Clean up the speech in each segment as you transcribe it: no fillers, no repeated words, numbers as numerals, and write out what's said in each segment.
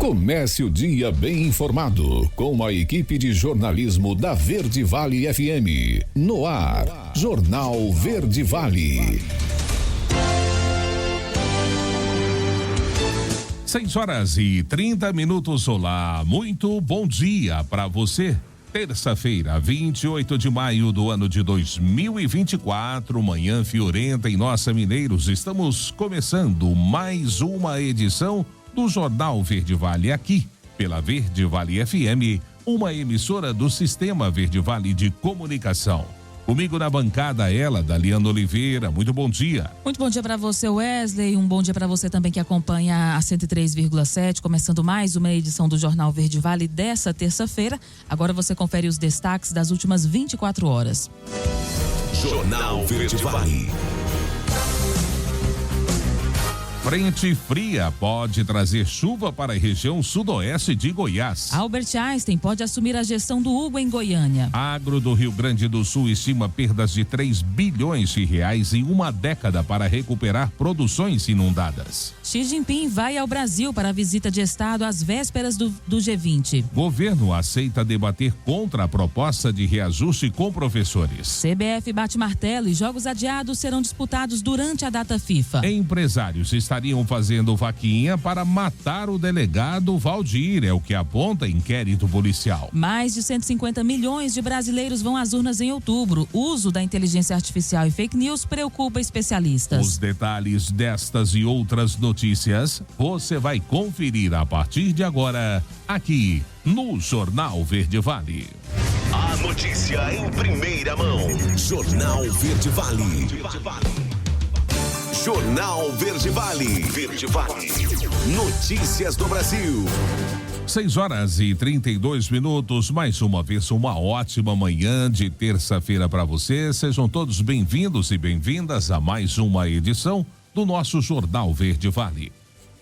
Comece o dia bem informado com a equipe de jornalismo da Verde Vale FM. No ar, Jornal Verde Vale. 6h30. Olá, muito bom dia para você. Terça-feira, 28 de maio do ano de 2024, manhã fiorenta em Nossa Mineiros. Estamos começando mais uma edição do Jornal Verde Vale aqui, pela Verde Vale FM, uma emissora do Sistema Verde Vale de Comunicação. Comigo na bancada, ela, Daliana Oliveira. Muito bom dia. Muito bom dia para você, Wesley. Um bom dia para você também que acompanha a 103,7, começando mais uma edição do Jornal Verde Vale dessa terça-feira. Agora você confere os destaques das últimas 24 horas. Jornal Verde Vale. Frente fria pode trazer chuva para a região sudoeste de Goiás. Albert Einstein pode assumir a gestão do Hugo em Goiânia. Agro do Rio Grande do Sul estima perdas de 3 bilhões de reais em uma década para recuperar produções inundadas. Xi Jinping vai ao Brasil para a visita de Estado às vésperas do G20. Governo aceita debater contra a proposta de reajuste com professores. CBF bate martelo e jogos adiados serão disputados durante a data FIFA. Empresários estariam fazendo vaquinha para matar o delegado Valdir, é o que aponta inquérito policial. Mais de 150 milhões de brasileiros vão às urnas em outubro. O uso da inteligência artificial e fake news preocupa especialistas. Os detalhes destas e outras notícias você vai conferir a partir de agora, aqui no Jornal Verde Vale. A notícia em primeira mão. Jornal Verde Vale. Jornal Verde Vale. Verde Vale. Notícias do Brasil. 6h32. Mais uma vez, uma ótima manhã de terça-feira para você. Sejam todos bem-vindos e bem-vindas a mais uma edição do nosso Jornal Verde Vale.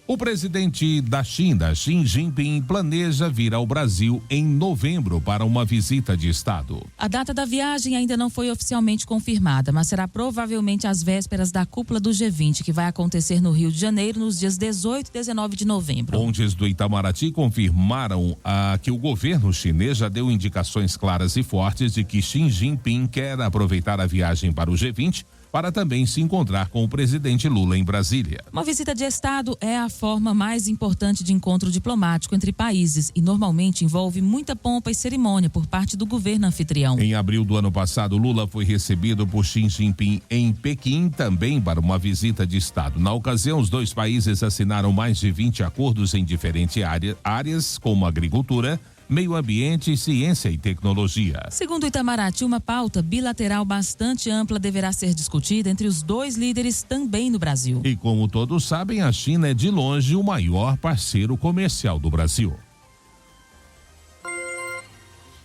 O presidente da China, Xi Jinping, planeja vir ao Brasil em novembro para uma visita de Estado. A data da viagem ainda não foi oficialmente confirmada, mas será provavelmente às vésperas da cúpula do G20, que vai acontecer no Rio de Janeiro nos dias 18 e 19 de novembro. Fontes do Itamaraty confirmaram que o governo chinês já deu indicações claras e fortes de que Xi Jinping quer aproveitar a viagem para o G20 para também se encontrar com o presidente Lula em Brasília. Uma visita de Estado é a forma mais importante de encontro diplomático entre países e normalmente envolve muita pompa e cerimônia por parte do governo anfitrião. Em abril do ano passado, Lula foi recebido por Xi Jinping em Pequim, também para uma visita de Estado. Na ocasião, os dois países assinaram mais de 20 acordos em diferentes áreas, como agricultura, meio ambiente, ciência e tecnologia. Segundo o Itamaraty, uma pauta bilateral bastante ampla deverá ser discutida entre os dois líderes também no Brasil. E como todos sabem, a China é de longe o maior parceiro comercial do Brasil.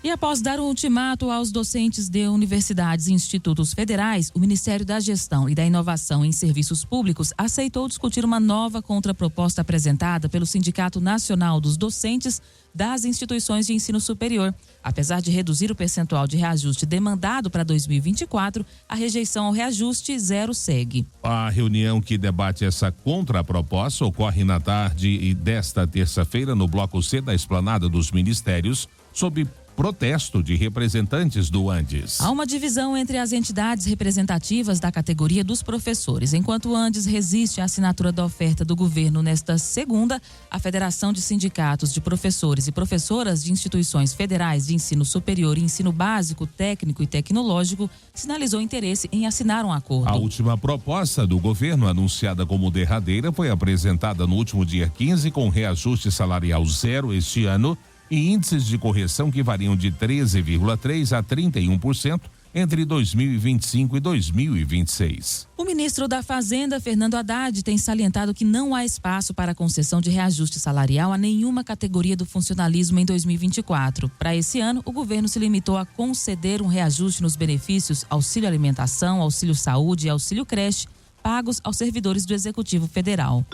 E após dar um ultimato aos docentes de universidades e institutos federais, o Ministério da Gestão e da Inovação em Serviços Públicos aceitou discutir uma nova contraproposta apresentada pelo Sindicato Nacional dos Docentes das Instituições de Ensino Superior. Apesar de reduzir o percentual de reajuste demandado para 2024, a rejeição ao reajuste zero segue. A reunião que debate essa contraproposta ocorre na tarde desta terça-feira no Bloco C da Esplanada dos Ministérios, sob protesto de representantes do Andes. Há uma divisão entre as entidades representativas da categoria dos professores. Enquanto o Andes resiste à assinatura da oferta do governo nesta segunda, a Federação de Sindicatos de Professores e Professoras de Instituições Federais de Ensino Superior e Ensino Básico, Técnico e Tecnológico sinalizou interesse em assinar um acordo. A última proposta do governo, anunciada como derradeira, foi apresentada no último dia 15 com reajuste salarial zero este ano e índices de correção que variam de 13,3% a 31% entre 2025 e 2026. O ministro da Fazenda, Fernando Haddad, tem salientado que não há espaço para concessão de reajuste salarial a nenhuma categoria do funcionalismo em 2024. Para esse ano, o governo se limitou a conceder um reajuste nos benefícios Auxílio Alimentação, Auxílio Saúde e Auxílio Creche, pagos aos servidores do Executivo Federal.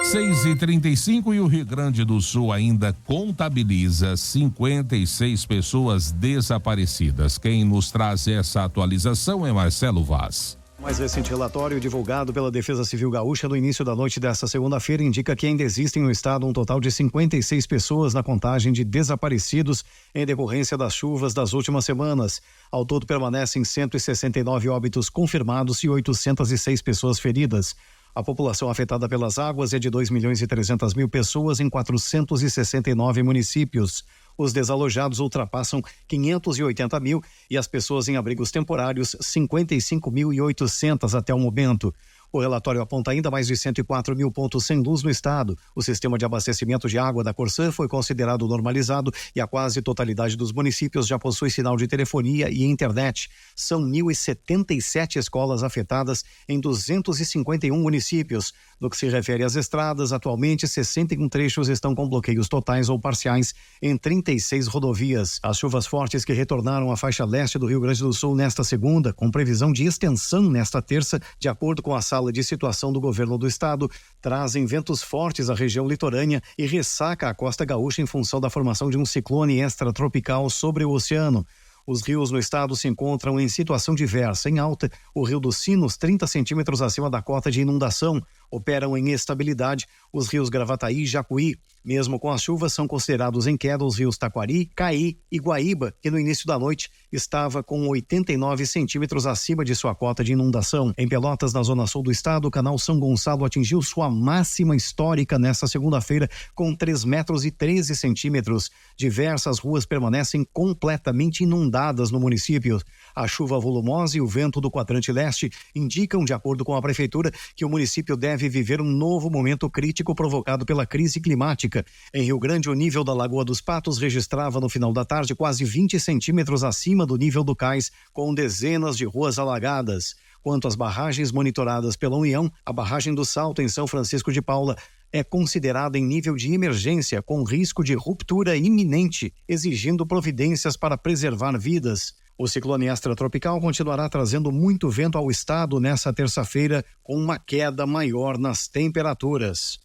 6h35 e o Rio Grande do Sul ainda contabiliza 56 pessoas desaparecidas. Quem nos traz essa atualização é Marcelo Vaz. Mais recente relatório divulgado pela Defesa Civil Gaúcha no início da noite desta segunda-feira indica que ainda existem no estado um total de 56 pessoas na contagem de desaparecidos em decorrência das chuvas das últimas semanas. Ao todo permanecem 169 óbitos confirmados e 806 pessoas feridas. A população afetada pelas águas é de 2.300.000 pessoas em 469 municípios. Os desalojados ultrapassam 580 mil e as pessoas em abrigos temporários 55.800 até o momento. O relatório aponta ainda mais de 104 mil pontos sem luz no estado. O sistema de abastecimento de água da Corsã foi considerado normalizado e a quase totalidade dos municípios já possui sinal de telefonia e internet. São 1.077 escolas afetadas em 251 municípios. No que se refere às estradas, atualmente 61 trechos estão com bloqueios totais ou parciais em 36 rodovias. As chuvas fortes que retornaram à faixa leste do Rio Grande do Sul nesta segunda, com previsão de extensão nesta terça, de acordo com a sala de situação do governo do estado, trazem ventos fortes à região litorânea e ressaca a costa gaúcha em função da formação de um ciclone extratropical sobre o oceano. Os rios no estado se encontram em situação diversa. Em alta, o Rio dos Sinos, 30 centímetros acima da cota de inundação. Operam em estabilidade os rios Gravataí e Jacuí. Mesmo com as chuvas, são considerados em queda os rios Taquari, Caí e Guaíba, que no início da noite estava com 89 centímetros acima de sua cota de inundação. Em Pelotas, na zona sul do estado, o canal São Gonçalo atingiu sua máxima histórica nesta segunda-feira com 3 metros e 13 centímetros. Diversas ruas permanecem completamente inundadas no município. A chuva volumosa e o vento do quadrante leste indicam, de acordo com a prefeitura, que o município deve viver um novo momento crítico provocado pela crise climática. Em Rio Grande, o nível da Lagoa dos Patos registrava no final da tarde quase 20 centímetros acima do nível do cais, com dezenas de ruas alagadas. Quanto às barragens monitoradas pela União, a barragem do Salto, em São Francisco de Paula, é considerada em nível de emergência, com risco de ruptura iminente, exigindo providências para preservar vidas. O ciclone extratropical continuará trazendo muito vento ao estado nesta terça-feira, com uma queda maior nas temperaturas.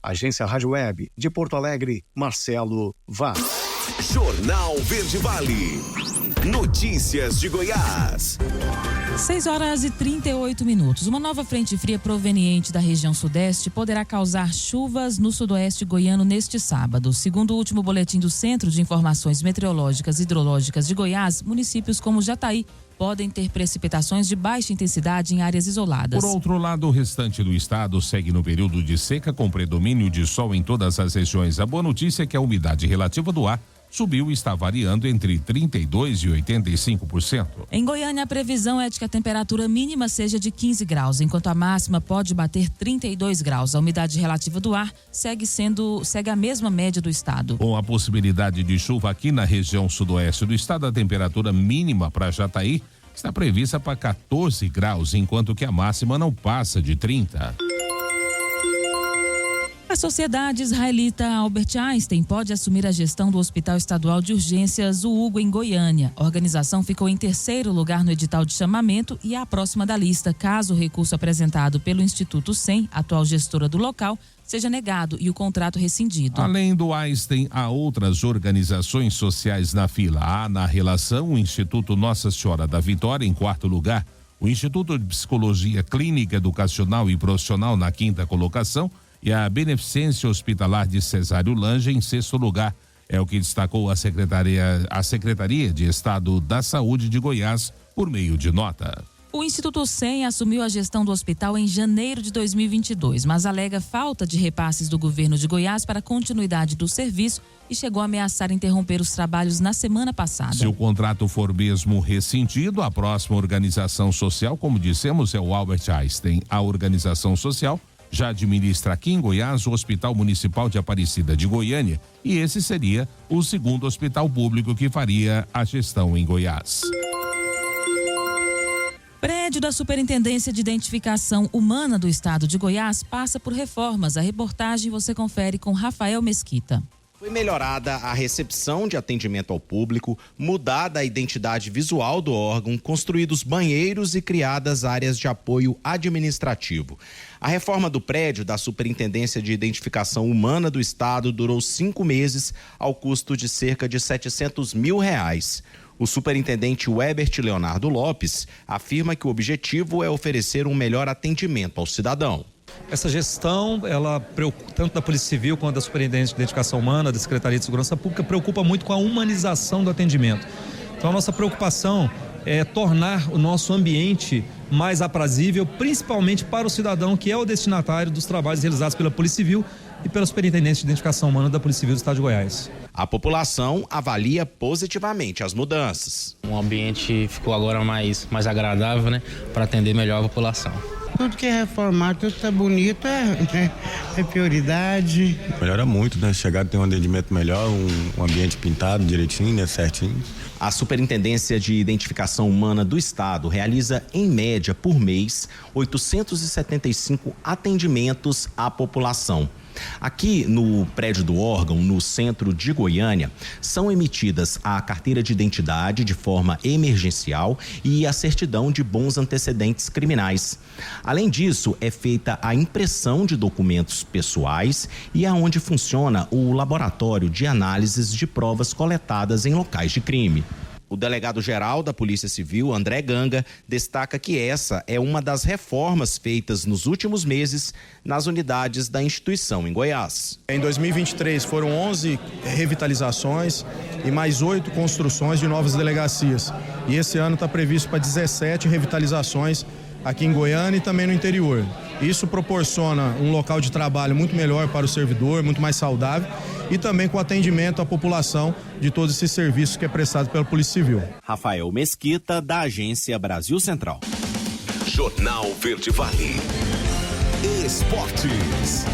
Agência Rádio Web, de Porto Alegre, Marcelo Vaz. Jornal Verde Vale. Notícias de Goiás. 6h38. Uma nova frente fria proveniente da região sudeste poderá causar chuvas no sudoeste goiano neste sábado. Segundo o último boletim do Centro de Informações Meteorológicas e Hidrológicas de Goiás, municípios como Jataí podem ter precipitações de baixa intensidade em áreas isoladas. Por outro lado, o restante do estado segue no período de seca com predomínio de sol em todas as regiões. A boa notícia é que a umidade relativa do ar subiu e está variando entre 32% e 85%. Em Goiânia, a previsão é de que a temperatura mínima seja de 15 graus, enquanto a máxima pode bater 32 graus. A umidade relativa do ar segue a mesma média do estado. Com a possibilidade de chuva aqui na região sudoeste do estado, a temperatura mínima para Jataí está prevista para 14 graus, enquanto que a máxima não passa de 30. A Sociedade Israelita Albert Einstein pode assumir a gestão do Hospital Estadual de Urgências o Hugo, em Goiânia. A organização ficou em terceiro lugar no edital de chamamento e é a próxima da lista, caso o recurso apresentado pelo Instituto SEM, atual gestora do local, seja negado e o contrato rescindido. Além do Einstein, há outras organizações sociais na fila. Há na relação o Instituto Nossa Senhora da Vitória, em quarto lugar, o Instituto de Psicologia Clínica, Educacional e Profissional na quinta colocação, e a Beneficência Hospitalar de Cesário Lange em sexto lugar. É o que destacou a Secretaria de Estado da Saúde de Goiás por meio de nota. O Instituto SEM assumiu a gestão do hospital em janeiro de 2022, mas alega falta de repasses do governo de Goiás para a continuidade do serviço e chegou a ameaçar interromper os trabalhos na semana passada. Se o contrato for mesmo rescindido, a próxima organização social, como dissemos, é o Albert Einstein. A organização social já administra aqui em Goiás o Hospital Municipal de Aparecida de Goiânia e esse seria o segundo hospital público que faria a gestão em Goiás. Prédio da Superintendência de Identificação Humana do Estado de Goiás passa por reformas. A reportagem você confere com Rafael Mesquita. Foi melhorada a recepção de atendimento ao público, mudada a identidade visual do órgão, construídos banheiros e criadas áreas de apoio administrativo. A reforma do prédio da Superintendência de Identificação Humana do Estado durou 5 meses, ao custo de cerca de R$700 mil. O superintendente Webert Leonardo Lopes afirma que o objetivo é oferecer um melhor atendimento ao cidadão. Essa gestão, ela tanto da Polícia Civil quanto da Superintendência de Identificação Humana, da Secretaria de Segurança Pública, preocupa muito com a humanização do atendimento. Então a nossa preocupação é tornar o nosso ambiente mais aprazível, principalmente para o cidadão que é o destinatário dos trabalhos realizados pela Polícia Civil e pela Superintendência de Identificação Humana da Polícia Civil do Estado de Goiás. A população avalia positivamente as mudanças. O ambiente ficou agora mais agradável, né, para atender melhor a população. Tudo que é reformado, tudo que tá bonito é prioridade. Melhora muito, né? Chegar a ter um atendimento melhor, um ambiente pintado direitinho, né? Certinho. A Superintendência de Identificação Humana do Estado realiza, em média, por mês, 875 atendimentos à população. Aqui no prédio do órgão, no centro de Goiânia, são emitidas a carteira de identidade de forma emergencial e a certidão de bons antecedentes criminais. Além disso, é feita a impressão de documentos pessoais e é onde funciona o laboratório de análises de provas coletadas em locais de crime. O delegado-geral da Polícia Civil, André Ganga, destaca que essa é uma das reformas feitas nos últimos meses nas unidades da instituição em Goiás. Em 2023 foram 11 revitalizações e mais 8 construções de novas delegacias. E esse ano está previsto para 17 revitalizações aqui em Goiânia e também no interior. Isso proporciona um local de trabalho muito melhor para o servidor, muito mais saudável e também com atendimento à população de todos esses serviços que é prestado pela Polícia Civil. Rafael Mesquita, da Agência Brasil Central. Jornal Verde Vale. Esportes.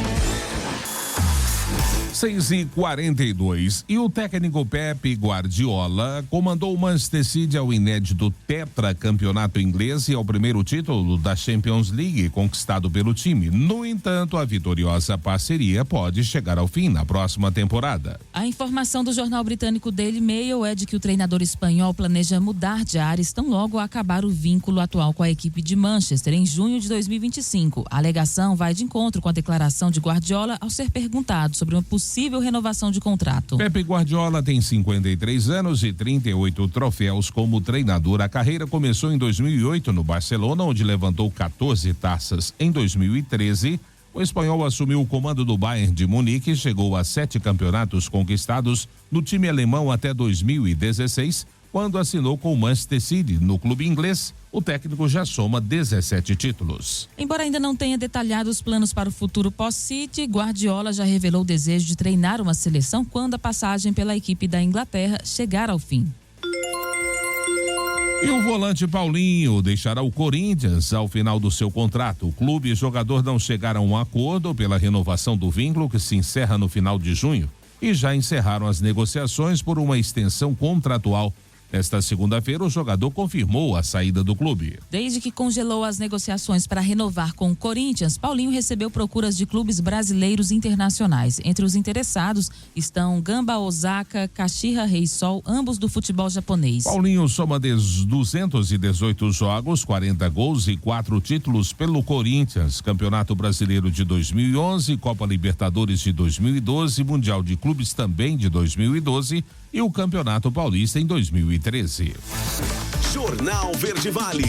6h42. E o técnico Pepe Guardiola comandou o Manchester City ao inédito tetracampeonato inglês e ao primeiro título da Champions League conquistado pelo time. No entanto, a vitoriosa parceria pode chegar ao fim na próxima temporada. A informação do jornal britânico Daily Mail é de que o treinador espanhol planeja mudar de áreas tão logo acabar o vínculo atual com a equipe de Manchester em junho de 2025. A alegação vai de encontro com a declaração de Guardiola ao ser perguntado sobre uma possível renovação de contrato. Pepe Guardiola tem 53 anos e 38 troféus como treinador. A carreira começou em 2008 no Barcelona, onde levantou 14 taças. Em 2013, o espanhol assumiu o comando do Bayern de Munique e chegou a 7 campeonatos conquistados no time alemão até 2016, quando assinou com o Manchester City. No clube inglês, o técnico já soma 17 títulos. Embora ainda não tenha detalhado os planos para o futuro pós-City, Guardiola já revelou o desejo de treinar uma seleção quando a passagem pela equipe da Inglaterra chegar ao fim. E o volante Paulinho deixará o Corinthians ao final do seu contrato. O clube e jogador não chegaram a um acordo pela renovação do vínculo, que se encerra no final de junho, e já encerraram as negociações por uma extensão contratual. Esta segunda-feira, o jogador confirmou a saída do clube. Desde que congelou as negociações para renovar com o Corinthians, Paulinho recebeu procuras de clubes brasileiros e internacionais. Entre os interessados estão Gamba Osaka, Caxias Reysol, ambos do futebol japonês. Paulinho soma 218 jogos, 40 gols e 4 títulos pelo Corinthians. Campeonato Brasileiro de 2011, Copa Libertadores de 2012, Mundial de Clubes também de 2012 e o Campeonato Paulista em 2013. Jornal Verde Vale.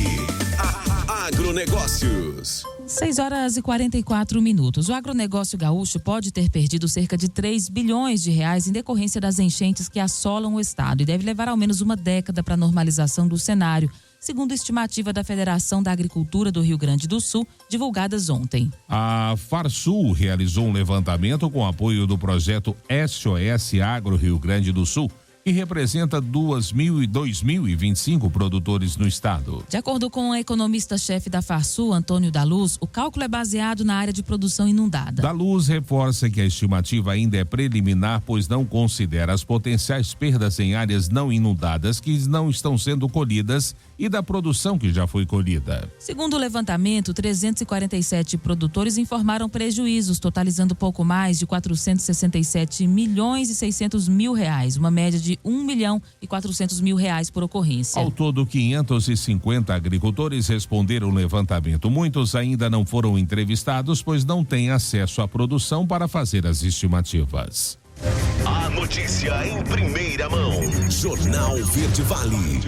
Agronegócios. 6h44. O agronegócio gaúcho pode ter perdido cerca de 3 bilhões de reais em decorrência das enchentes que assolam o estado e deve levar ao menos uma década para a normalização do cenário, segundo a estimativa da Federação da Agricultura do Rio Grande do Sul, divulgadas ontem. A Farsul realizou um levantamento com apoio do projeto SOS Agro Rio Grande do Sul, que representa 2.025 produtores no estado. De acordo com o economista-chefe da Farsul, Antônio da Luz, o cálculo é baseado na área de produção inundada. Da Luz reforça que a estimativa ainda é preliminar, pois não considera as potenciais perdas em áreas não inundadas que não estão sendo colhidas e da produção que já foi colhida. Segundo o levantamento, 347 produtores informaram prejuízos, totalizando pouco mais de 467 milhões e 600 mil reais, uma média de 1 milhão e 400 mil reais por ocorrência. Ao todo, 550 agricultores responderam o levantamento. Muitos ainda não foram entrevistados, pois não têm acesso à produção para fazer as estimativas. A notícia em primeira mão. Jornal Verde Vale.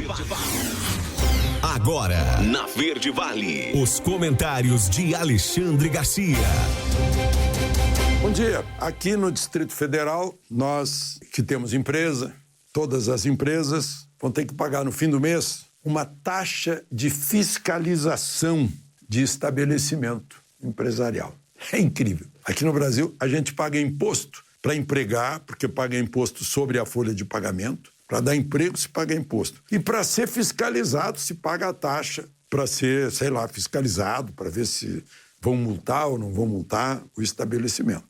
Agora, na Verde Vale, os comentários de Alexandre Garcia. Bom dia. Aqui no Distrito Federal, nós que temos empresa, todas as empresas vão ter que pagar no fim do mês uma taxa de fiscalização de estabelecimento empresarial. É incrível. Aqui no Brasil, a gente paga imposto para empregar, porque paga imposto sobre a folha de pagamento. Para dar emprego, se paga imposto. E para ser fiscalizado, se paga a taxa para ser, fiscalizado, para ver se vão multar ou não vão multar o estabelecimento.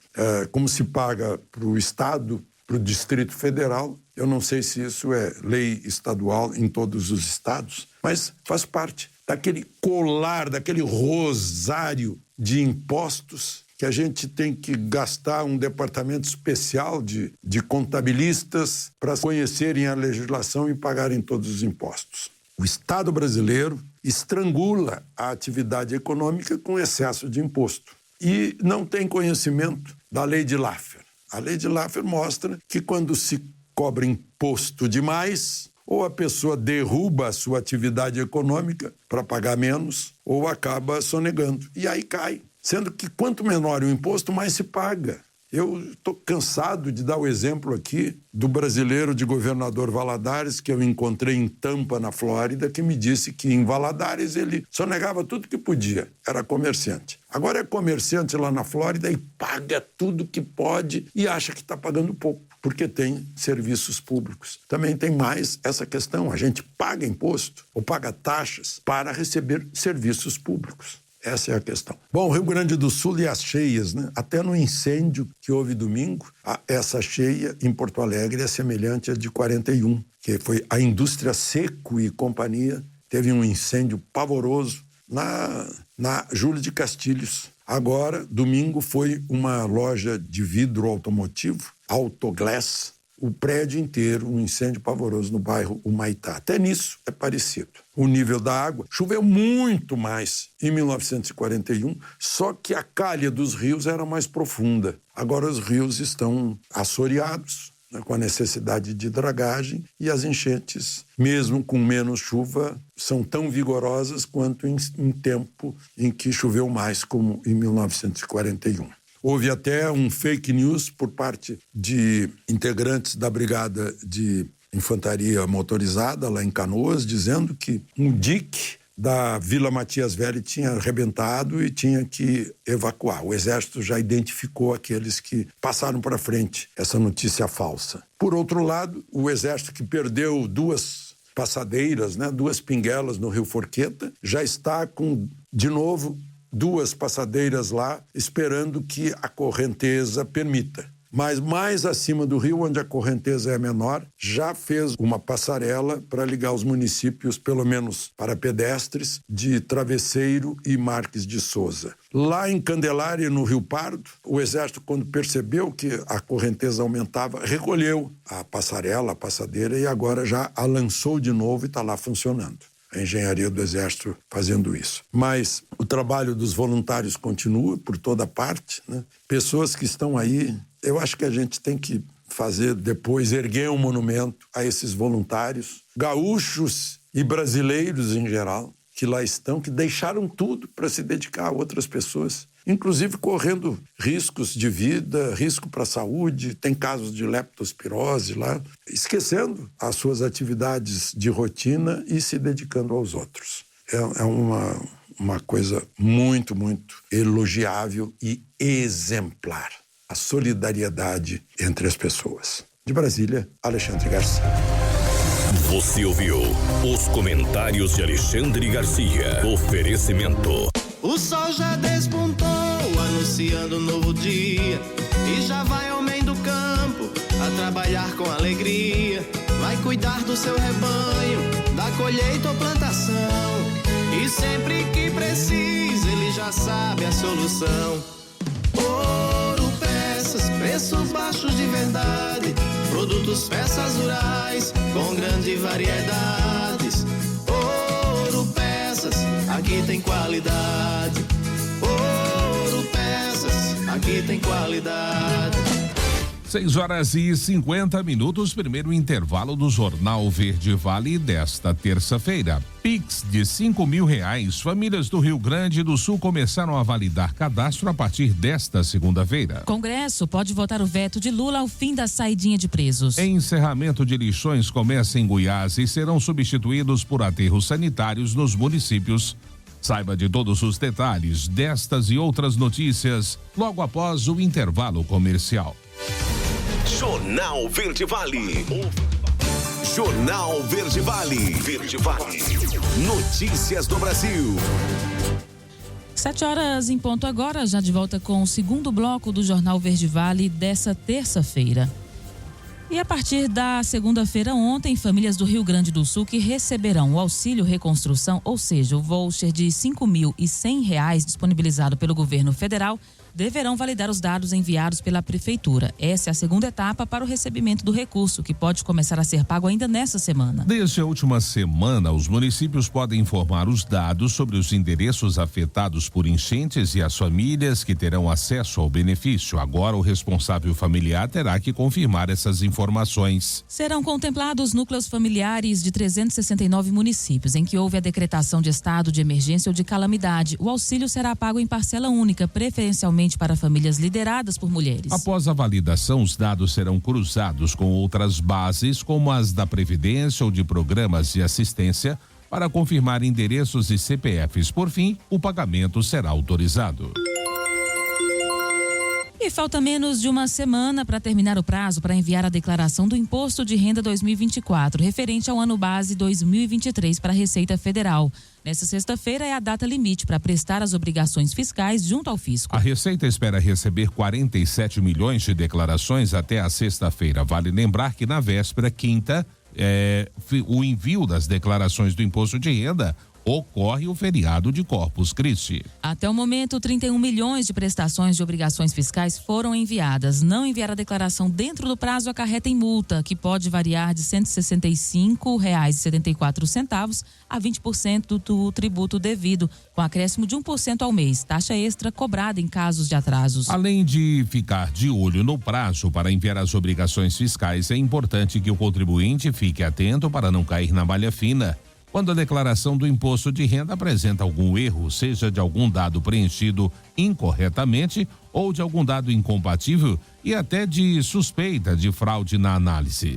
Como se paga para o Estado, para o Distrito Federal, eu não sei se isso é lei estadual em todos os estados, mas faz parte daquele colar, daquele rosário de impostos que a gente tem que gastar um departamento especial de contabilistas para conhecerem a legislação e pagarem todos os impostos. O Estado brasileiro estrangula a atividade econômica com excesso de imposto e não tem conhecimento da lei de Laffer. A lei de Laffer mostra que quando se cobra imposto demais, ou a pessoa derruba a sua atividade econômica para pagar menos, ou acaba sonegando. E aí cai. Sendo que quanto menor o imposto, mais se paga. Eu estou cansado de dar o exemplo aqui do brasileiro de Governador Valadares, que eu encontrei em Tampa, na Flórida, que me disse que em Valadares ele sonegava tudo que podia, era comerciante. Agora é comerciante lá na Flórida e paga tudo que pode e acha que está pagando pouco, porque tem serviços públicos. Também tem mais essa questão, a gente paga imposto ou paga taxas para receber serviços públicos. Essa é a questão. Bom, o Rio Grande do Sul e as cheias, né? Até no incêndio que houve domingo, essa cheia em Porto Alegre é semelhante à de 41, que foi a indústria Seco e companhia, teve um incêndio pavoroso na Júlio de Castilhos. Agora, domingo, foi uma loja de vidro automotivo, Autoglass, o prédio inteiro, um incêndio pavoroso no bairro Humaitá. Até nisso é parecido. O nível da água choveu muito mais em 1941, só que a calha dos rios era mais profunda. Agora os rios estão assoreados, né, com a necessidade de dragagem, e as enchentes, mesmo com menos chuva, são tão vigorosas quanto em tempo em que choveu mais, como em 1941. Houve até um fake news por parte de integrantes da Brigada de Infantaria Motorizada, lá em Canoas, dizendo que um dique da Vila Matias Velho tinha arrebentado e tinha que evacuar. O Exército já identificou aqueles que passaram para frente essa notícia falsa. Por outro lado, o Exército, que perdeu 2 passadeiras, né, 2 pinguelas no Rio Forqueta, já está com, de novo, 2 passadeiras lá, esperando que a correnteza permita. Mas mais acima do rio, onde a correnteza é menor, já fez uma passarela para ligar os municípios, pelo menos para pedestres, de Travesseiro e Marques de Souza. Lá em Candelária, no Rio Pardo, o Exército, quando percebeu que a correnteza aumentava, recolheu a passarela, a passadeira, e agora já a lançou de novo e está lá funcionando. A engenharia do Exército fazendo isso. Mas o trabalho dos voluntários continua por toda parte, né? Pessoas que estão aí, eu acho que a gente tem que fazer depois, erguer um monumento a esses voluntários, gaúchos e brasileiros em geral, que lá estão, que deixaram tudo para se dedicar a outras pessoas, inclusive correndo riscos de vida, risco para a saúde, tem casos de leptospirose lá, esquecendo as suas atividades de rotina e se dedicando aos outros. É uma coisa muito, muito elogiável e exemplar. A solidariedade entre as pessoas. De Brasília, Alexandre Garcia. Você ouviu os comentários de Alexandre Garcia. Oferecimento. O sol já despontou, anunciando um novo dia. E já vai homem do campo a trabalhar com alegria. Vai cuidar do seu rebanho, da colheita ou plantação. E sempre que precisa, ele já sabe a solução. Ouro Peças, preços baixos de verdade. Produtos, peças rurais, com grandes variedades. Ouro Peças, aqui tem qualidade. Ouro Peças, aqui tem qualidade. 6h50, primeiro intervalo do Jornal Verde Vale desta terça-feira. Pix de R$5.000. Famílias do Rio Grande do Sul começaram a validar cadastro a partir desta segunda-feira. Congresso pode votar o veto de Lula ao fim da saidinha de presos. Encerramento de lixões começa em Goiás e serão substituídos por aterros sanitários nos municípios. Saiba de todos os detalhes destas e outras notícias logo após o intervalo comercial. Jornal Verde Vale. Jornal Verde Vale. Verde Vale. Notícias do Brasil. 7h em ponto agora, já de volta com o segundo bloco do Jornal Verde Vale dessa terça-feira. E a partir da segunda-feira ontem, famílias do Rio Grande do Sul que receberão o auxílio reconstrução, ou seja, o voucher de R$5.100 disponibilizado pelo governo federal, deverão validar os dados enviados pela prefeitura. Essa é a segunda etapa para o recebimento do recurso, que pode começar a ser pago ainda nesta semana. Desde a última semana, os municípios podem informar os dados sobre os endereços afetados por enchentes e as famílias que terão acesso ao benefício. Agora, o responsável familiar terá que confirmar essas informações. Serão contemplados núcleos familiares de 369 municípios em que houve a decretação de estado de emergência ou de calamidade. O auxílio será pago em parcela única, preferencialmente para famílias lideradas por mulheres. Após a validação, os dados serão cruzados com outras bases, como as da Previdência ou de programas de assistência, para confirmar endereços e CPFs. Por fim, o pagamento será autorizado. E falta menos de uma semana para terminar o prazo para enviar a declaração do Imposto de Renda 2024, referente ao ano base 2023 para a Receita Federal. Nesta sexta-feira é a data limite para prestar as obrigações fiscais junto ao fisco. A Receita espera receber 47 milhões de declarações até a sexta-feira. Vale lembrar que na véspera, quinta, o envio das declarações do Imposto de Renda ocorre o feriado de Corpus Christi. Até o momento, 31 milhões de prestações de obrigações fiscais foram enviadas. Não enviar a declaração dentro do prazo acarreta em multa, que pode variar de R$ 165,74 a 20% do tributo devido, com acréscimo de 1% ao mês, taxa extra cobrada em casos de atrasos. Além de ficar de olho no prazo para enviar as obrigações fiscais, é importante que o contribuinte fique atento para não cair na malha fina. Quando a declaração do imposto de renda apresenta algum erro, seja de algum dado preenchido incorretamente ou de algum dado incompatível e até de suspeita de fraude na análise.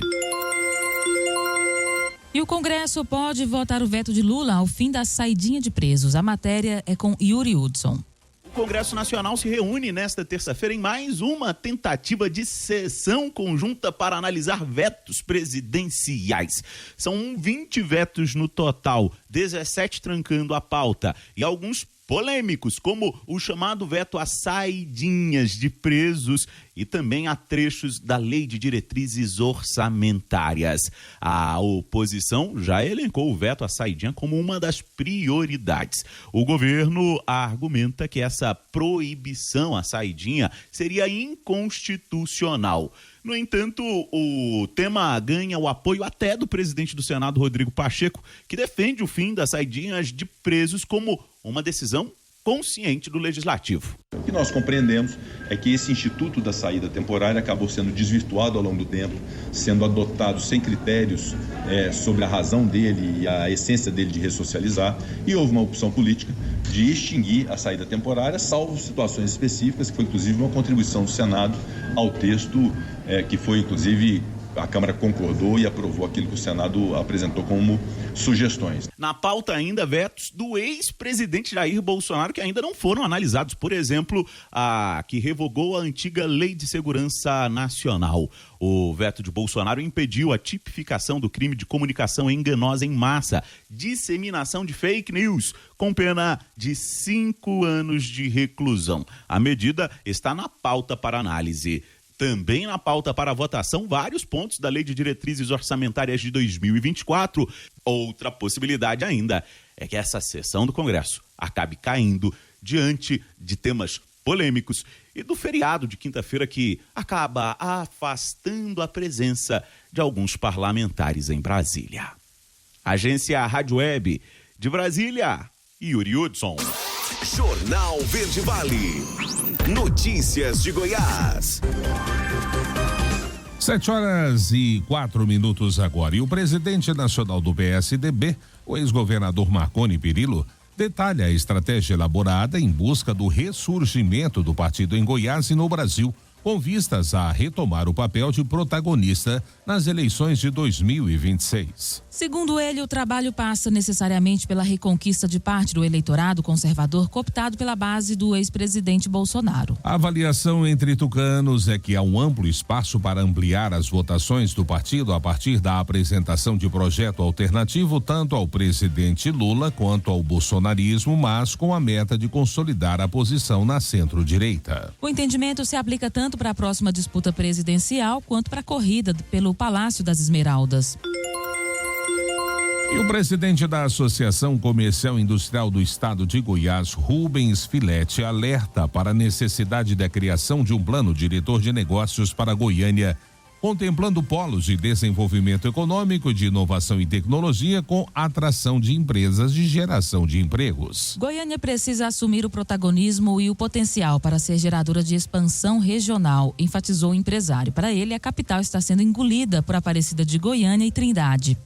E o Congresso pode votar o veto de Lula ao fim da saidinha de presos. A matéria é com Yuri Hudson. O Congresso Nacional se reúne nesta terça-feira em mais uma tentativa de sessão conjunta para analisar vetos presidenciais. São 20 vetos no total, 17 trancando a pauta e alguns polêmicos, como o chamado veto a saidinhas de presos e também a trechos da Lei de Diretrizes Orçamentárias. A oposição já elencou o veto à saidinha como uma das prioridades. O governo argumenta que essa proibição à saidinha seria inconstitucional. No entanto, o tema ganha o apoio até do presidente do Senado, Rodrigo Pacheco, que defende o fim das saidinhas de presos como uma decisão consciente do Legislativo. O que nós compreendemos é que esse instituto da saída temporária acabou sendo desvirtuado ao longo do tempo, sendo adotado sem critérios sobre a razão dele e a essência dele de ressocializar, e houve uma opção política de extinguir a saída temporária, salvo situações específicas, que foi inclusive uma contribuição do Senado ao texto, que foi inclusive a Câmara concordou e aprovou aquilo que o Senado apresentou como sugestões. Na pauta ainda vetos do ex-presidente Jair Bolsonaro que ainda não foram analisados. Por exemplo, a que revogou a antiga Lei de Segurança Nacional. O veto de Bolsonaro impediu a tipificação do crime de comunicação enganosa em massa, disseminação de fake news, com pena de 5 anos de reclusão. A medida está na pauta para análise. Também na pauta para votação, vários pontos da Lei de Diretrizes Orçamentárias de 2024. Outra possibilidade ainda é que essa sessão do Congresso acabe caindo diante de temas polêmicos e do feriado de quinta-feira que acaba afastando a presença de alguns parlamentares em Brasília. Agência Rádio Web de Brasília, Yuri Hudson. Jornal Verde Vale. Notícias de Goiás. 7h04 agora. E o presidente nacional do PSDB, o ex-governador Marconi Perillo, detalha a estratégia elaborada em busca do ressurgimento do partido em Goiás e no Brasil, com vistas a retomar o papel de protagonista nas eleições de 2026. Segundo ele, o trabalho passa necessariamente pela reconquista de parte do eleitorado conservador cooptado pela base do ex-presidente Bolsonaro. A avaliação entre tucanos é que há um amplo espaço para ampliar as votações do partido a partir da apresentação de projeto alternativo tanto ao presidente Lula quanto ao bolsonarismo, mas com a meta de consolidar a posição na centro-direita. O entendimento se aplica tanto para a próxima disputa presidencial quanto para a corrida pelo Palácio das Esmeraldas. E o presidente da Associação Comercial Industrial do Estado de Goiás, Rubens Filete, alerta para a necessidade da criação de um plano diretor de negócios para Goiânia, contemplando polos de desenvolvimento econômico e de inovação e tecnologia com atração de empresas de geração de empregos. Goiânia precisa assumir o protagonismo e o potencial para ser geradora de expansão regional, enfatizou o empresário. Para ele, a capital está sendo engolida por Aparecida de Goiânia e Trindade.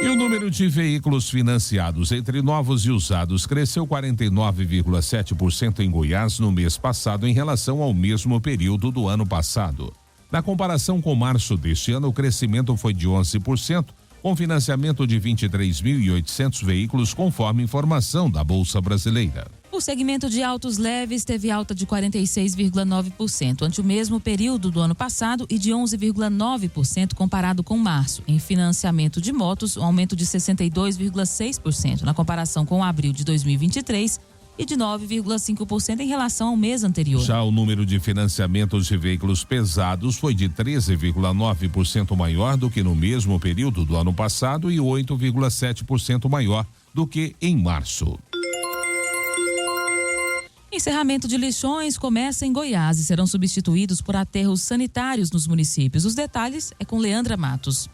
E o número de veículos financiados entre novos e usados cresceu 49,7% em Goiás no mês passado em relação ao mesmo período do ano passado. Na comparação com março deste ano, o crescimento foi de 11%, com financiamento de 23.800 veículos, conforme informação da Bolsa Brasileira. O segmento de autos leves teve alta de 46,9% ante o mesmo período do ano passado e de 11,9% comparado com março. Em financiamento de motos, um aumento de 62,6% na comparação com abril de 2023 e de 9,5% em relação ao mês anterior. Já o número de financiamentos de veículos pesados foi de 13,9% maior do que no mesmo período do ano passado e 8,7% maior do que em março. Encerramento de lixões começa em Goiás e serão substituídos por aterros sanitários nos municípios. Os detalhes é com Leandra Matos.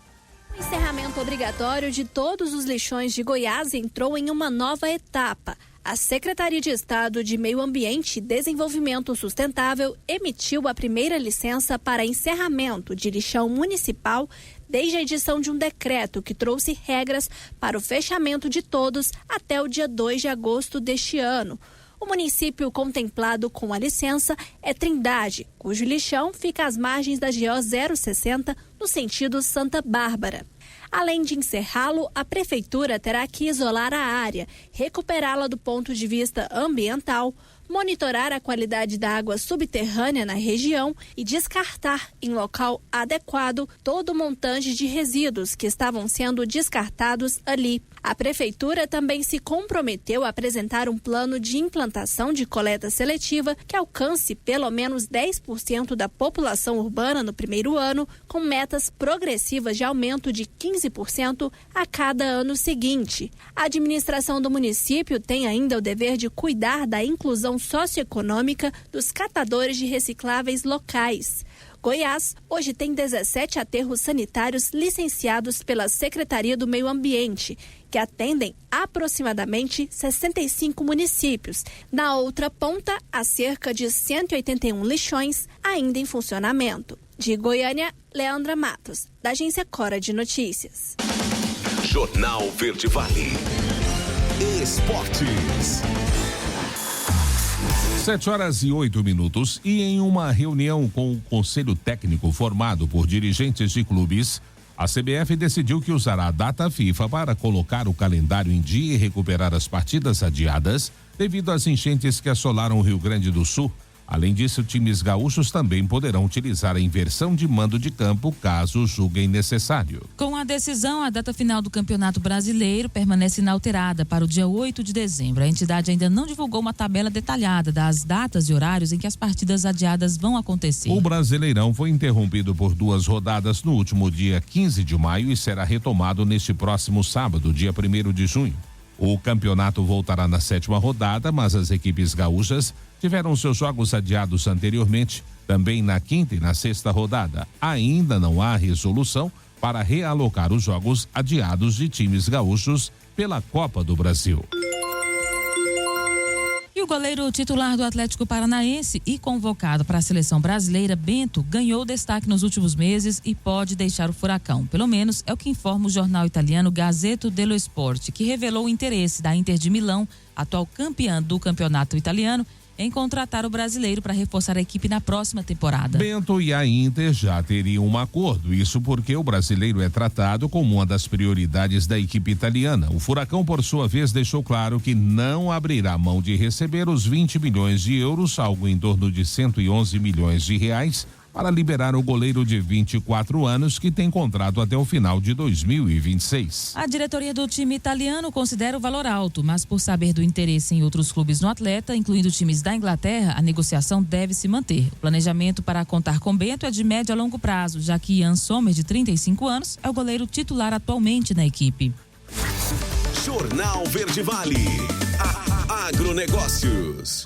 O encerramento obrigatório de todos os lixões de Goiás entrou em uma nova etapa. A Secretaria de Estado de Meio Ambiente e Desenvolvimento Sustentável emitiu a primeira licença para encerramento de lixão municipal desde a edição de um decreto que trouxe regras para o fechamento de todos até o dia 2 de agosto deste ano. O município contemplado com a licença é Trindade, cujo lixão fica às margens da GO 060, no sentido Santa Bárbara. Além de encerrá-lo, a prefeitura terá que isolar a área, recuperá-la do ponto de vista ambiental, monitorar a qualidade da água subterrânea na região e descartar em local adequado todo o montante de resíduos que estavam sendo descartados ali. A prefeitura também se comprometeu a apresentar um plano de implantação de coleta seletiva que alcance pelo menos 10% da população urbana no primeiro ano, com metas progressivas de aumento de 15% a cada ano seguinte. A administração do município tem ainda o dever de cuidar da inclusão socioeconômica dos catadores de recicláveis locais. Goiás hoje tem 17 aterros sanitários licenciados pela Secretaria do Meio Ambiente, que atendem aproximadamente 65 municípios. Na outra ponta, há cerca de 181 lixões ainda em funcionamento. De Goiânia, Leandra Matos, da Agência Cora de Notícias. Jornal Verde Vale. Esportes. 7h08. E em uma reunião com o Conselho Técnico formado por dirigentes de clubes, a CBF decidiu que usará a data FIFA para colocar o calendário em dia e recuperar as partidas adiadas devido às enchentes que assolaram o Rio Grande do Sul. Além disso, times gaúchos também poderão utilizar a inversão de mando de campo caso julguem necessário. Com a decisão, a data final do Campeonato Brasileiro permanece inalterada para o dia 8 de dezembro. A entidade ainda não divulgou uma tabela detalhada das datas e horários em que as partidas adiadas vão acontecer. O Brasileirão foi interrompido por 2 rodadas no último dia 15 de maio e será retomado neste próximo sábado, dia 1º de junho. O campeonato voltará na 7ª rodada, mas as equipes gaúchas tiveram seus jogos adiados anteriormente, também na 5ª e na 6ª rodada. Ainda não há resolução para realocar os jogos adiados de times gaúchos pela Copa do Brasil. E o goleiro titular do Atlético Paranaense e convocado para a seleção brasileira, Bento, ganhou destaque nos últimos meses e pode deixar o Furacão. Pelo menos é o que informa o jornal italiano Gazzetto dello Sport, que revelou o interesse da Inter de Milão, atual campeã do campeonato italiano, em contratar o brasileiro para reforçar a equipe na próxima temporada. Bento e a Inter já teriam um acordo, isso porque o brasileiro é tratado como uma das prioridades da equipe italiana. O Furacão, por sua vez, deixou claro que não abrirá mão de receber os 20 milhões de euros, algo em torno de 111 milhões de reais, para liberar o goleiro de 24 anos que tem contrato até o final de 2026. A diretoria do time italiano considera o valor alto, mas por saber do interesse em outros clubes no atleta, incluindo times da Inglaterra, a negociação deve se manter. O planejamento para contar com Bento é de médio a longo prazo, já que Ian Sommer, de 35 anos, é o goleiro titular atualmente na equipe. Jornal Verde Vale. Agronegócios.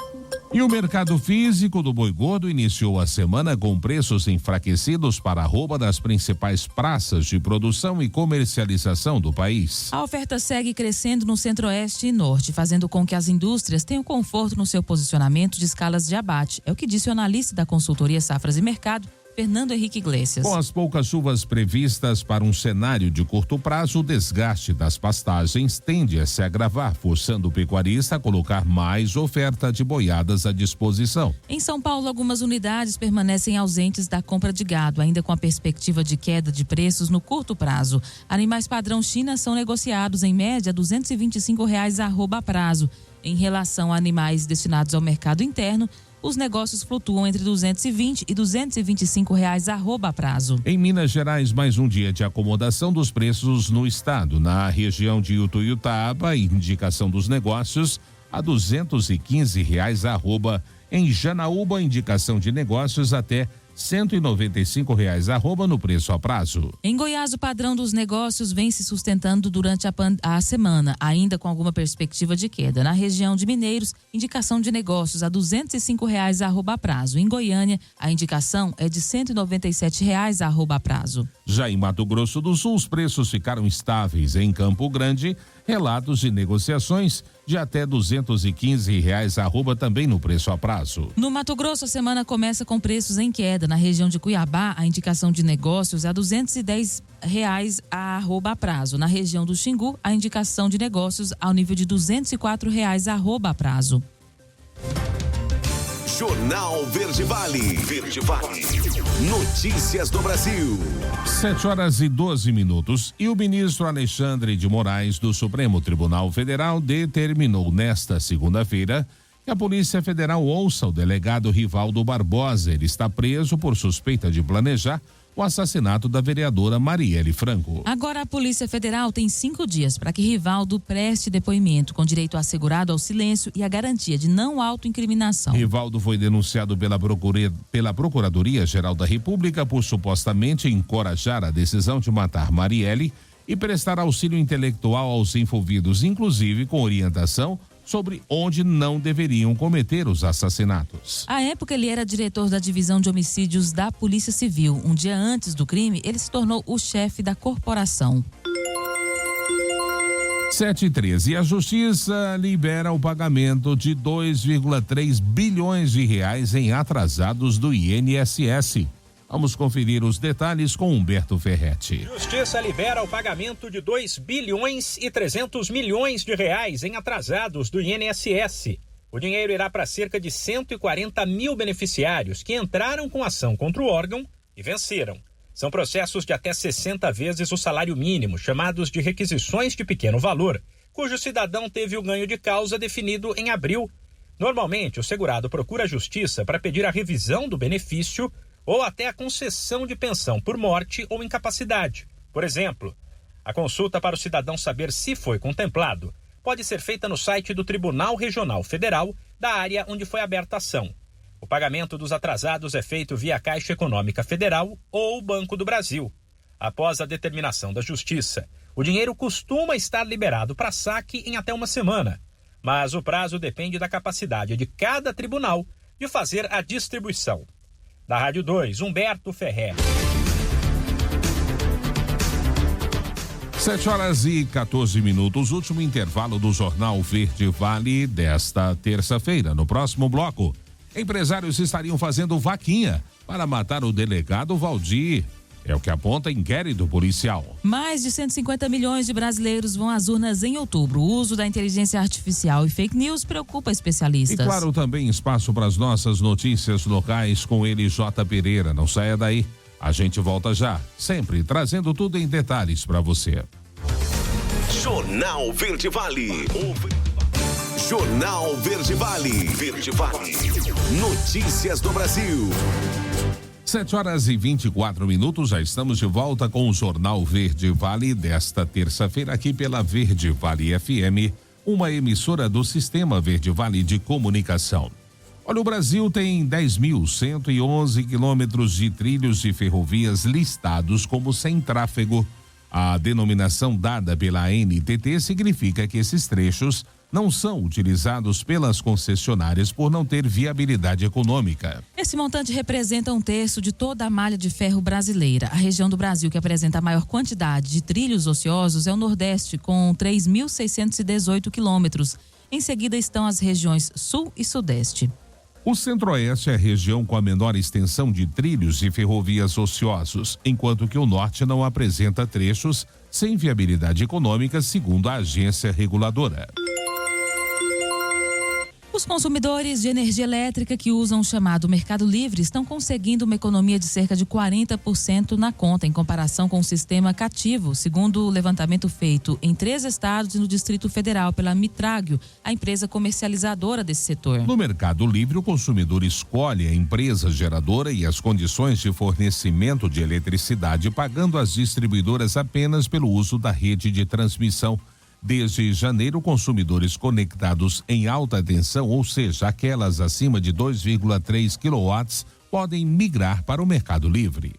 E o mercado físico do boi gordo iniciou a semana com preços enfraquecidos para a arroba das principais praças de produção e comercialização do país. A oferta segue crescendo no centro-oeste e norte, fazendo com que as indústrias tenham conforto no seu posicionamento de escalas de abate. É o que disse o analista da consultoria Safras e Mercado, Fernando Henrique Iglesias. Com as poucas chuvas previstas para um cenário de curto prazo, o desgaste das pastagens tende a se agravar, forçando o pecuarista a colocar mais oferta de boiadas à disposição. Em São Paulo, algumas unidades permanecem ausentes da compra de gado, ainda com a perspectiva de queda de preços no curto prazo. Animais padrão China são negociados em média R$ 225 a arroba a prazo. Em relação a animais destinados ao mercado interno, os negócios flutuam entre R$ 220 e R$ 225 arroba a prazo. Em Minas Gerais, mais um dia de acomodação dos preços no estado. Na região de Utuiutaba, a indicação dos negócios a R$ 215 arroba. Em Janaúba, a indicação de negócios até R$ 195 arroba no preço a prazo. Em Goiás, o padrão dos negócios vem se sustentando durante a semana, ainda com alguma perspectiva de queda. Na região de Mineiros, indicação de negócios a R$ 205 arroba a prazo. Em Goiânia, a indicação é de R$ 197 arroba a prazo. Já em Mato Grosso do Sul, os preços ficaram estáveis. Em Campo Grande, relatos de negociações de até R$ 215 arroba também no preço a prazo. No Mato Grosso, a semana começa com preços em queda. Na região de Cuiabá, a indicação de negócios é a R$ 210 a arroba a prazo. Na região do Xingu, a indicação de negócios ao nível de R$ 204 arroba a prazo. Jornal Verde Vale. Verde Vale. Notícias do Brasil. 7h12. E o ministro Alexandre de Moraes, do Supremo Tribunal Federal, determinou nesta segunda-feira que a Polícia Federal ouça o delegado Rivaldo Barbosa. Ele está preso por suspeita de planejar o assassinato da vereadora Marielle Franco. Agora a Polícia Federal tem 5 dias para que Rivaldo preste depoimento, com direito assegurado ao silêncio e a garantia de não autoincriminação. Rivaldo foi denunciado pela Procuradoria-Geral da República por supostamente encorajar a decisão de matar Marielle e prestar auxílio intelectual aos envolvidos, inclusive com orientação sobre onde não deveriam cometer os assassinatos. À época, ele era diretor da divisão de homicídios da Polícia Civil. Um dia antes do crime, ele se tornou o chefe da corporação. 7h13. A Justiça libera o pagamento de 2,3 bilhões de reais em atrasados do INSS. Vamos conferir os detalhes com Humberto Ferretti. Justiça libera o pagamento de 2 bilhões e 300 milhões de reais em atrasados do INSS. O dinheiro irá para cerca de 140 mil beneficiários que entraram com ação contra o órgão e venceram. São processos de até 60 vezes o salário mínimo, chamados de requisições de pequeno valor, cujo cidadão teve o ganho de causa definido em abril. Normalmente, o segurado procura a Justiça para pedir a revisão do benefício ou até a concessão de pensão por morte ou incapacidade. Por exemplo, a consulta para o cidadão saber se foi contemplado pode ser feita no site do Tribunal Regional Federal da área onde foi aberta a ação. O pagamento dos atrasados é feito via Caixa Econômica Federal ou Banco do Brasil. Após a determinação da Justiça, o dinheiro costuma estar liberado para saque em até uma semana, mas o prazo depende da capacidade de cada tribunal de fazer a distribuição. Da Rádio 2, Humberto Ferretti. 7h14, último intervalo do Jornal Verde Vale desta terça-feira. No próximo bloco, empresários estariam fazendo vaquinha para matar o delegado Valdir. É o que aponta inquérito policial. Mais de 150 milhões de brasileiros vão às urnas em outubro. O uso da inteligência artificial e fake news preocupa especialistas. E claro, também espaço para as nossas notícias locais com ele, J. Pereira. Não saia daí. A gente volta já, sempre trazendo tudo em detalhes para você. Jornal Verde Vale. Jornal Verde Vale. Verde Vale. Notícias do Brasil. 7h24, já estamos de volta com o Jornal Verde Vale desta terça-feira aqui pela Verde Vale FM, uma emissora do Sistema Verde Vale de Comunicação. Olha, o Brasil tem 10.111 quilômetros de trilhos e ferrovias listados como sem tráfego. A denominação dada pela ANTT significa que esses trechos não são utilizados pelas concessionárias por não ter viabilidade econômica. Esse montante representa 1/3 de toda a malha de ferro brasileira. A região do Brasil que apresenta a maior quantidade de trilhos ociosos é o Nordeste, com 3.618 quilômetros. Em seguida estão as regiões Sul e Sudeste. O Centro-Oeste é a região com a menor extensão de trilhos e ferrovias ociosos, enquanto que o Norte não apresenta trechos sem viabilidade econômica, segundo a agência reguladora. Os consumidores de energia elétrica que usam o chamado Mercado Livre estão conseguindo uma economia de cerca de 40% na conta, em comparação com o sistema cativo, segundo o levantamento feito em 3 estados e no Distrito Federal pela Mitragio, a empresa comercializadora desse setor. No Mercado Livre, o consumidor escolhe a empresa geradora e as condições de fornecimento de eletricidade, pagando às distribuidoras apenas pelo uso da rede de transmissão. Desde janeiro, consumidores conectados em alta tensão, ou seja, aquelas acima de 2,3 kW, podem migrar para o Mercado Livre.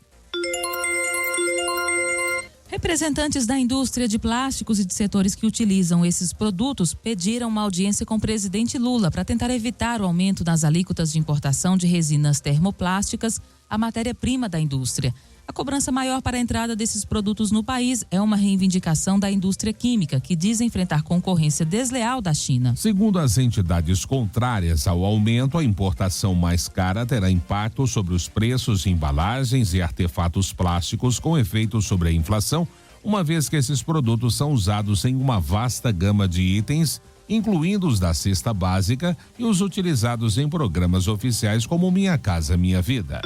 Representantes da indústria de plásticos e de setores que utilizam esses produtos pediram uma audiência com o presidente Lula para tentar evitar o aumento das alíquotas de importação de resinas termoplásticas, a matéria-prima da indústria. A cobrança maior para a entrada desses produtos no país é uma reivindicação da indústria química, que diz enfrentar concorrência desleal da China. Segundo as entidades contrárias ao aumento, a importação mais cara terá impacto sobre os preços de embalagens e artefatos plásticos, com efeito sobre a inflação, uma vez que esses produtos são usados em uma vasta gama de itens, incluindo os da cesta básica e os utilizados em programas oficiais como Minha Casa Minha Vida.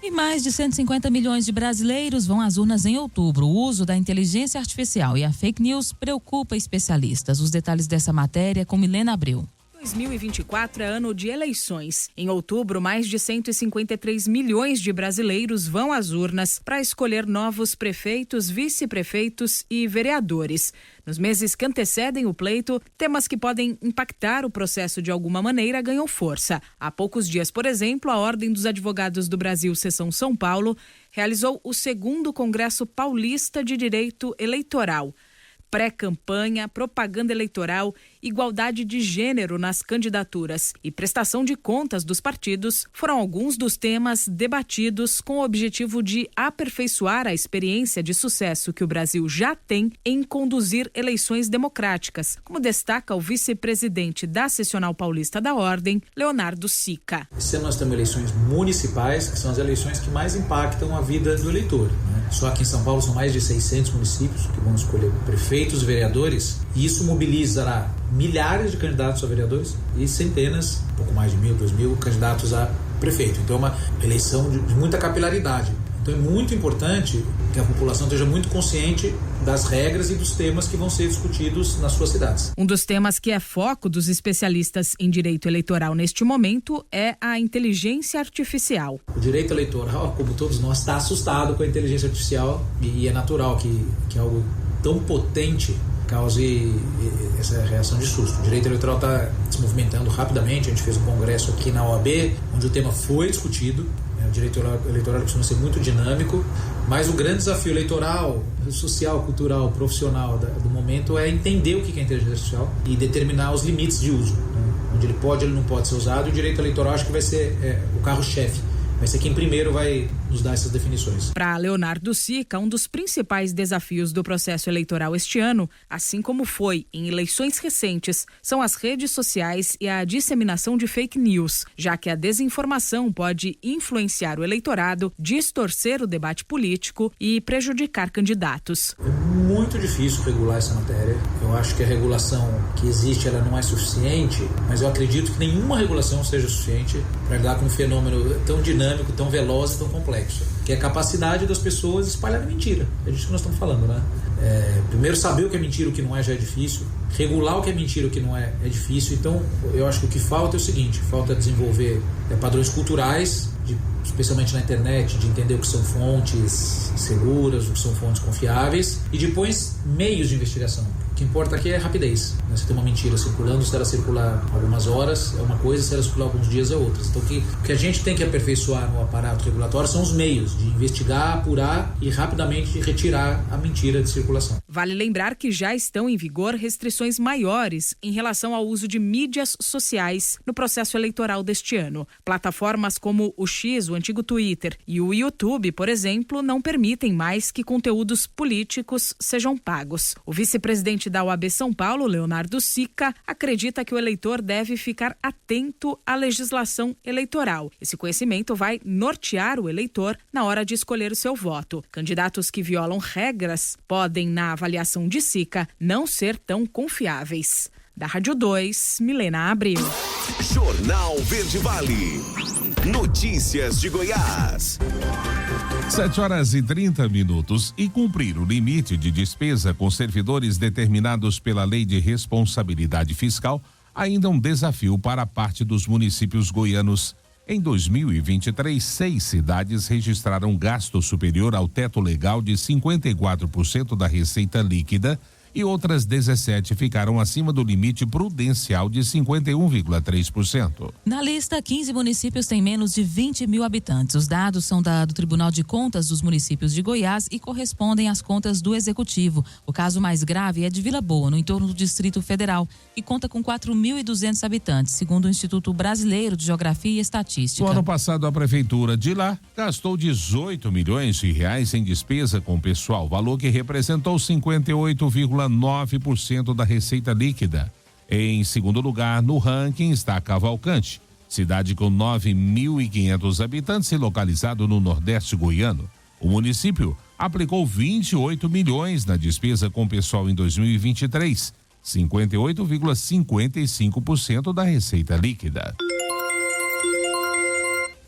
E mais de 150 milhões de brasileiros vão às urnas em outubro. O uso da inteligência artificial e a fake news preocupa especialistas. Os detalhes dessa matéria com Milena Abreu. 2024 é ano de eleições. Em outubro, mais de 153 milhões de brasileiros vão às urnas para escolher novos prefeitos, vice-prefeitos e vereadores. Nos meses que antecedem o pleito, temas que podem impactar o processo de alguma maneira ganham força. Há poucos dias, por exemplo, a Ordem dos Advogados do Brasil, Seção São Paulo, realizou o 2º Congresso Paulista de Direito Eleitoral. Pré-campanha, propaganda eleitoral, igualdade de gênero nas candidaturas e prestação de contas dos partidos foram alguns dos temas debatidos com o objetivo de aperfeiçoar a experiência de sucesso que o Brasil já tem em conduzir eleições democráticas, como destaca o vice-presidente da Seccional Paulista da Ordem, Leonardo Sica. Esse ano nós temos eleições municipais, que são as eleições que mais impactam a vida do eleitor, né? Só aqui em São Paulo são mais de 600 municípios que vão escolher prefeitos, vereadores, e isso mobilizará milhares de candidatos a vereadores e centenas, pouco mais de 1.000, 2.000 candidatos a prefeito. Então é uma eleição de muita capilaridade. Então é muito importante que a população esteja muito consciente das regras e dos temas que vão ser discutidos nas suas cidades. Um dos temas que é foco dos especialistas em direito eleitoral neste momento é a inteligência artificial. O direito eleitoral, como todos nós, está assustado com a inteligência artificial e é natural que algo tão potente cause essa reação de susto. O direito eleitoral está se movimentando rapidamente. A gente fez um congresso aqui na OAB, onde o tema foi discutido. O direito eleitoral costuma ser muito dinâmico, mas o grande desafio eleitoral, social, cultural, profissional do momento é entender o que é inteligência artificial e determinar os limites de uso, né? Onde ele pode, ele não pode ser usado. E o direito eleitoral acho que vai ser o carro-chefe, vai ser quem primeiro vai nos dar essas definições. Para Leonardo Sica, um dos principais desafios do processo eleitoral este ano, assim como foi em eleições recentes, são as redes sociais e a disseminação de fake news, já que a desinformação pode influenciar o eleitorado, distorcer o debate político e prejudicar candidatos. É muito difícil regular essa matéria. Eu acho que a regulação que existe ela não é suficiente, mas eu acredito que nenhuma regulação seja suficiente para lidar com um fenômeno tão dinâmico, tão veloz e tão complexo, que é a capacidade das pessoas espalharem mentira. É disso que nós estamos falando, né? Primeiro, saber o que é mentira e o que não é já é difícil. Regular o que é mentira e o que não é difícil. Então, eu acho que o que falta é o seguinte: falta desenvolver padrões culturais, especialmente na internet, de entender o que são fontes seguras, o que são fontes confiáveis, e depois meios de investigação. O que importa aqui é a rapidez. Você tem uma mentira circulando, se ela circular algumas horas é uma coisa, se ela circular alguns dias é outra. Então o que a gente tem que aperfeiçoar no aparato regulatório são os meios de investigar, apurar e rapidamente retirar a mentira de circulação. Vale lembrar que já estão em vigor restrições maiores em relação ao uso de mídias sociais no processo eleitoral deste ano. Plataformas como o X, o antigo Twitter, e o YouTube, por exemplo, não permitem mais que conteúdos políticos sejam pagos. O vice-presidente da OAB São Paulo, Leonardo Sica, acredita que o eleitor deve ficar atento à legislação eleitoral. Esse conhecimento vai nortear o eleitor na hora de escolher o seu voto. Candidatos que violam regras podem, na avaliação de Sica, não ser tão confiáveis. Da Rádio 2, Milena Abril. Jornal Verde Vale. Notícias de Goiás. 7h30 e cumprir o limite de despesa com servidores determinados pela Lei de Responsabilidade Fiscal ainda um desafio para parte dos municípios goianos. Em 2023, 6 cidades registraram gasto superior ao teto legal de 54% da receita líquida e outras 17 ficaram acima do limite prudencial de 51,3%. Na lista, 15 municípios têm menos de 20 mil habitantes. Os dados são do Tribunal de Contas dos Municípios de Goiás e correspondem às contas do Executivo. O caso mais grave é de Vila Boa, no entorno do Distrito Federal, que conta com 4.200 habitantes, segundo o Instituto Brasileiro de Geografia e Estatística. No ano passado, a prefeitura de lá gastou 18 milhões de reais em despesa com pessoal, valor que representou 58,9% da receita líquida. Em segundo lugar, no ranking está Cavalcante, cidade com 9.500 habitantes e localizado no Nordeste goiano. O município aplicou 28 milhões na despesa com pessoal em 2023, 58,55% da receita líquida.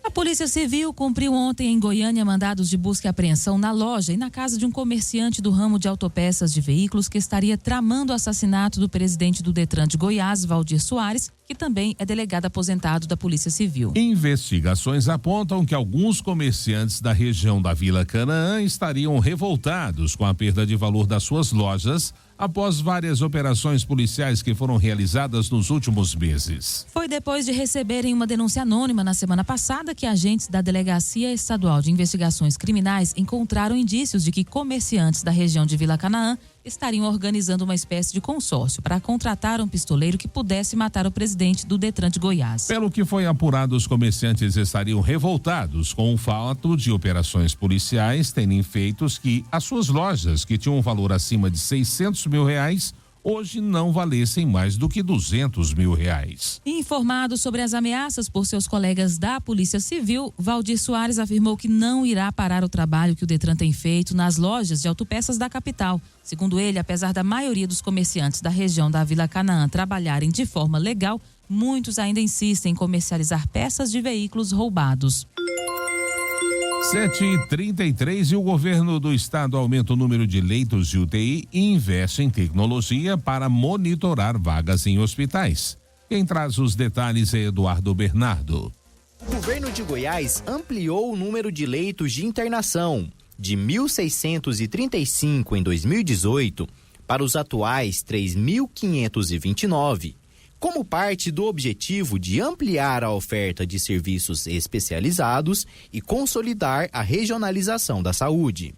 A Polícia Civil cumpriu ontem em Goiânia mandados de busca e apreensão na loja e na casa de um comerciante do ramo de autopeças de veículos que estaria tramando o assassinato do presidente do Detran de Goiás, Valdir Soares, que também é delegado aposentado da Polícia Civil. Investigações apontam que alguns comerciantes da região da Vila Canaã estariam revoltados com a perda de valor das suas lojas após várias operações policiais que foram realizadas nos últimos meses. Foi depois de receberem uma denúncia anônima na semana passada que agentes da Delegacia Estadual de Investigações Criminais encontraram indícios de que comerciantes da região de Vila Canaã estariam organizando uma espécie de consórcio para contratar um pistoleiro que pudesse matar o presidente do Detran de Goiás. Pelo que foi apurado, os comerciantes estariam revoltados com o fato de operações policiais terem feito que as suas lojas, que tinham um valor acima de R$600 mil, hoje não valessem mais do que R$200 mil. Informado sobre as ameaças por seus colegas da Polícia Civil, Valdir Soares afirmou que não irá parar o trabalho que o Detran tem feito nas lojas de autopeças da capital. Segundo ele, apesar da maioria dos comerciantes da região da Vila Canaã trabalharem de forma legal, muitos ainda insistem em comercializar peças de veículos roubados. 7h33 e o governo do estado aumenta o número de leitos de UTI e investe em tecnologia para monitorar vagas em hospitais. Quem traz os detalhes é Eduardo Bernardo. O governo de Goiás ampliou o número de leitos de internação de 1.635 em 2018 para os atuais 3.529. Como parte do objetivo de ampliar a oferta de serviços especializados e consolidar a regionalização da saúde.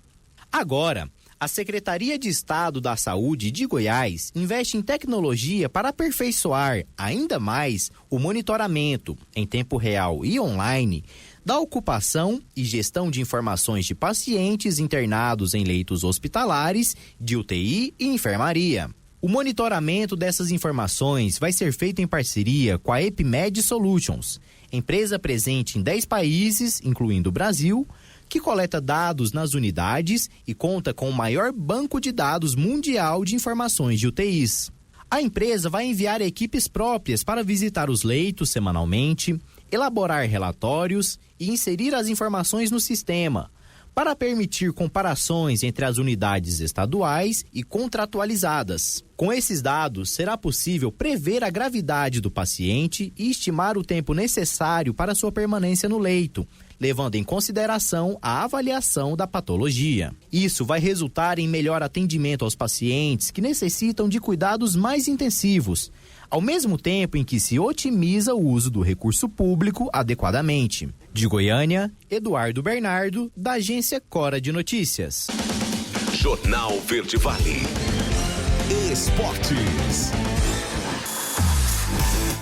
Agora, a Secretaria de Estado da Saúde de Goiás investe em tecnologia para aperfeiçoar ainda mais o monitoramento em tempo real e online da ocupação e gestão de informações de pacientes internados em leitos hospitalares, de UTI e enfermaria. O monitoramento dessas informações vai ser feito em parceria com a Epimed Solutions, empresa presente em 10 países, incluindo o Brasil, que coleta dados nas unidades e conta com o maior banco de dados mundial de informações de UTIs. A empresa vai enviar equipes próprias para visitar os leitos semanalmente, elaborar relatórios e inserir as informações no sistema, para permitir comparações entre as unidades estaduais e contratualizadas. Com esses dados, será possível prever a gravidade do paciente e estimar o tempo necessário para sua permanência no leito, levando em consideração a avaliação da patologia. Isso vai resultar em melhor atendimento aos pacientes que necessitam de cuidados mais intensivos, ao mesmo tempo em que se otimiza o uso do recurso público adequadamente. De Goiânia, Eduardo Bernardo, da agência Cora de Notícias. Jornal Verde Vale. Esportes.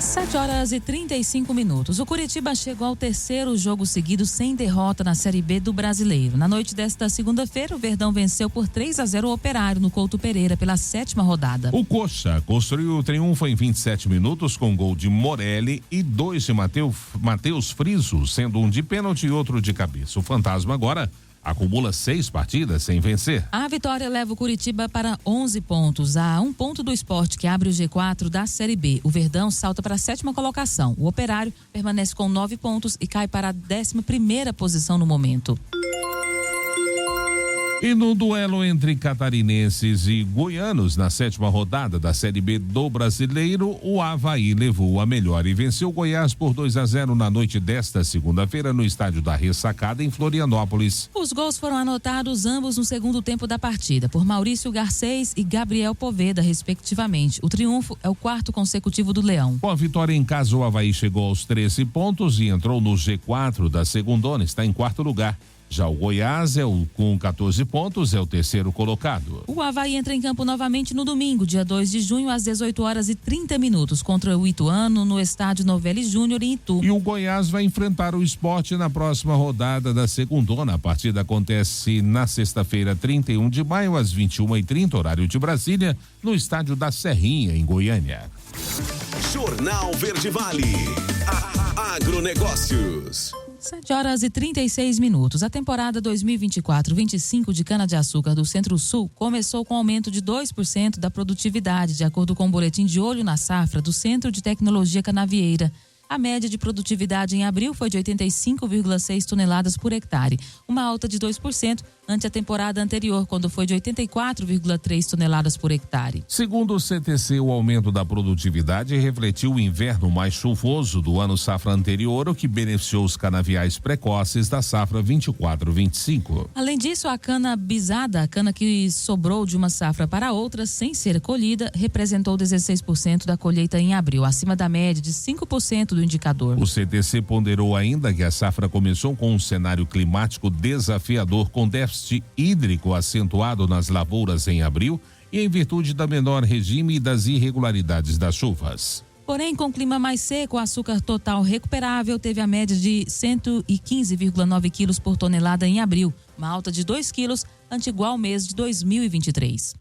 7h35. O Curitiba chegou ao terceiro jogo seguido sem derrota na Série B do Brasileiro. Na noite desta segunda-feira, o Verdão venceu por 3-0 o Operário no Couto Pereira pela 7ª rodada. O Coxa construiu o triunfo em 27 minutos com gol de Morelli e 2 de Matheus Friso, sendo um de pênalti e outro de cabeça. O Fantasma agora acumula 6 partidas sem vencer. A vitória leva o Curitiba para 11 pontos, a 1 ponto do Sport, que abre o G4 da Série B. O Verdão salta para a 7ª colocação. O Operário permanece com 9 pontos e cai para a 11ª posição no momento. E no duelo entre catarinenses e goianos na 7ª rodada da Série B do Brasileiro, o Avaí levou a melhor e venceu o Goiás por 2-0 na noite desta segunda-feira no estádio da Ressacada, em Florianópolis. Os gols foram anotados ambos no segundo tempo da partida, por Maurício Garcês e Gabriel Poveda, respectivamente. O triunfo é o 4º consecutivo do Leão. Com a vitória em casa, o Avaí chegou aos 13 pontos e entrou no G4 da segundona, está em 4º lugar. Já o Goiás com 14 pontos, é o terceiro colocado. O Avaí entra em campo novamente no domingo, dia 2 de junho, às 18h30, contra o Ituano, no estádio Novelli Júnior, em Itu. E o Goiás vai enfrentar o Sport na próxima rodada da segundona. A partida acontece na sexta-feira, 31 de maio, às 21h30, horário de Brasília, no estádio da Serrinha, em Goiânia. Jornal Verde Vale. Agronegócios. 7h36. A temporada 2024-25 de cana-de-açúcar do Centro-Sul começou com aumento de 2% da produtividade, de acordo com o boletim de olho na safra do Centro de Tecnologia Canavieira. A média de produtividade em abril foi de 85,6 toneladas por hectare, uma alta de 2% ante a temporada anterior, quando foi de 84,3 toneladas por hectare. Segundo o CTC, o aumento da produtividade refletiu o inverno mais chuvoso do ano safra anterior, o que beneficiou os canaviais precoces da safra 24-25. Além disso, a cana bisada, a cana que sobrou de uma safra para outra sem ser colhida, representou 16% da colheita em abril, acima da média de 5% do indicador. O CTC ponderou ainda que a safra começou com um cenário climático desafiador, com déficit hídrico acentuado nas lavouras em abril e em virtude da menor regime e das irregularidades das chuvas. Porém, com clima mais seco, o açúcar total recuperável teve a média de 115,9 quilos por tonelada em abril, uma alta de 2 quilos ante igual mês de 2023.